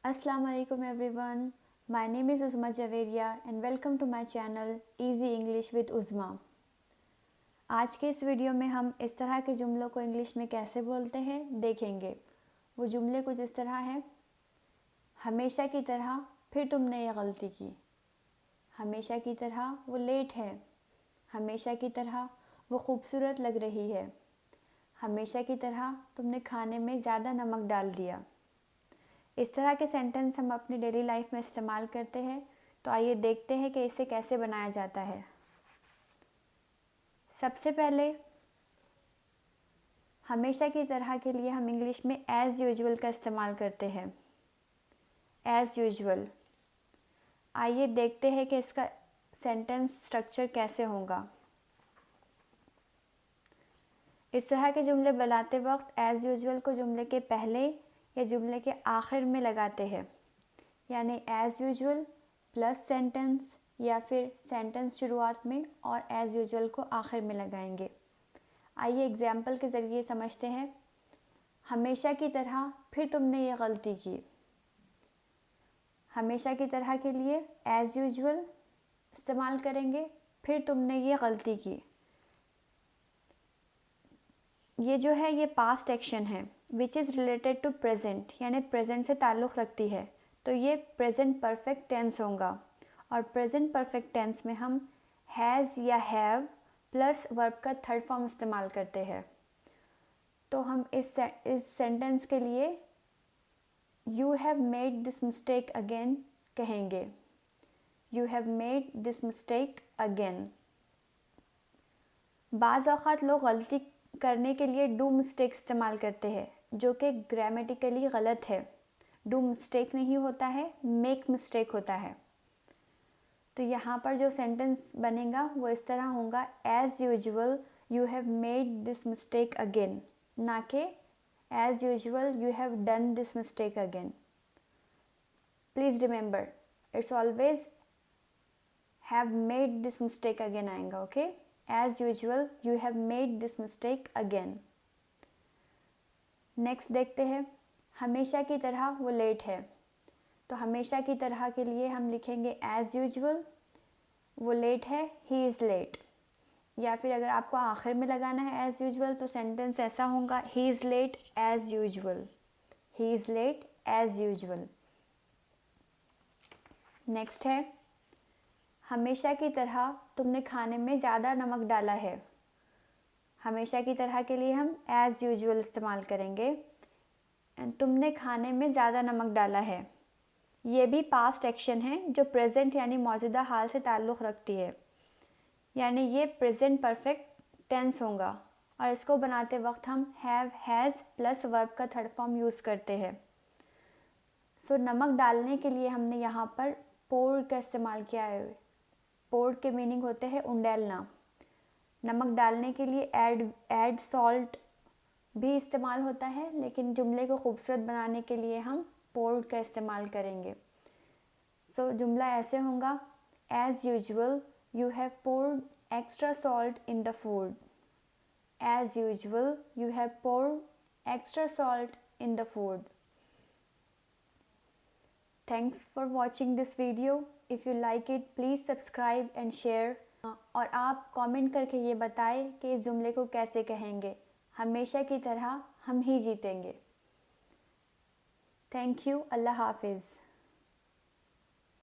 Assalamu alaikum everyone. My name is Uzma Javeria and welcome to my channel Easy English with Uzma. आज के इस video में हम इस तरह के जुमलों को इंग्लिश में कैसे बोलते हैं देखेंगे। वो जुमले कुछ इस तरह हैं। हमेशा की तरह फिर तुमने ये गलती की। हमेशा की तरह वो लेट है। हमेशा की तरह वो खूबसूरत लग रही है। हमेशा की तरह तुमने खाने में ज़्यादा नमक डाल दिया। इस तरह के सेंटेंस हम अपनी डेली लाइफ में इस्तेमाल करते हैं, तो आइए देखते हैं कि इसे कैसे बनाया जाता है। सबसे पहले हमेशा की तरह के लिए हम इंग्लिश में एज़ यूजुअल का इस्तेमाल करते हैं। As usual. आइए देखते हैं कि इसका सेंटेंस स्ट्रक्चर कैसे होगा। इस तरह के जुमले बनाते वक्त एज़ यूजुअल को जुमले के पहले या जुमले के आखिर में लगाते हैं, यानी एज़ यूजुअल प्लस सेंटेंस या फिर सेंटेंस शुरुआत में और एज़ यूजुअल को आखिर में लगाएंगे। आइए एग्जाम्पल के ज़रिए समझते हैं। हमेशा की तरह फिर तुमने ये गलती की। हमेशा की तरह के लिए एज़ यूजुअल इस्तेमाल करेंगे, फिर तुमने ये गलती की। ये जो है ये पास्ट एक्शन है which is related to present, यानी प्रेजेंट से ताल्लुक़ रखती है, तो ये प्रेजेंट परफेक्ट टेंस होगा। और प्रेजेंट परफेक्ट टेंस में हम हैज़ या हैव प्लस वर्ब का थर्ड फॉर्म इस्तेमाल करते हैं। तो हम इस सेंटेंस के लिए you have made this mistake again कहेंगे। You have made this mistake again. बाज़ औक़ात लोग गलती करने के लिए डू मिस्टेक इस्तेमाल करते हैं, जो कि ग्रामेटिकली गलत है। डू मिस्टेक नहीं होता है, मेक मिस्टेक होता है। तो यहाँ पर जो सेंटेंस बनेगा वो इस तरह होगा, as usual you have made this mistake again, ना कि as usual you have done this mistake again. Please remember, it's always have made this mistake again आएगा। Okay, As usual, you have made this mistake again. Next देखते हैं। हमेशा की तरह वो late है। तो हमेशा की तरह के लिए हम लिखेंगे एज़ यूजुअल, वो लेट है, ही इज़ लेट। या फिर अगर आपको आखिर में लगाना है एज़ यूजुअल, तो सेंटेंस ऐसा होगा, he is late as usual. He is late as usual. Next है, हमेशा की तरह तुमने खाने में ज़्यादा नमक डाला है। हमेशा की तरह के लिए हम एज़ यूजुअल इस्तेमाल करेंगे। तुमने खाने में ज़्यादा नमक डाला है। ये भी पास्ट एक्शन है जो प्रेजेंट यानी मौजूदा हाल से ताल्लुक़ रखती है, यानी ये प्रेजेंट परफेक्ट टेंस होगा। और इसको बनाते वक्त हम हैव हैज़ प्लस वर्ब का थर्ड फॉर्म यूज़ करते हैं। सो नमक डालने के लिए हमने यहाँ पर पोर्ड का इस्तेमाल किया है। पोर्ड के मीनिंग होते हैं उंडेलना। नमक डालने के लिए ऐड सॉल्ट भी इस्तेमाल होता है, लेकिन जुमले को खूबसूरत बनाने के लिए हम पोर्ड का इस्तेमाल करेंगे। सो जुमला ऐसे होगा, as usual you have poured extra salt in the food. As usual you have poured extra salt in the food. Thanks for watching this video. If you like it, please subscribe and share. और आप comment करके ये बताएं कि इस जुमले को कैसे कहेंगे। हमेशा की तरह हम ही जीतेंगे। Thank you. अल्लाह हाफिज़।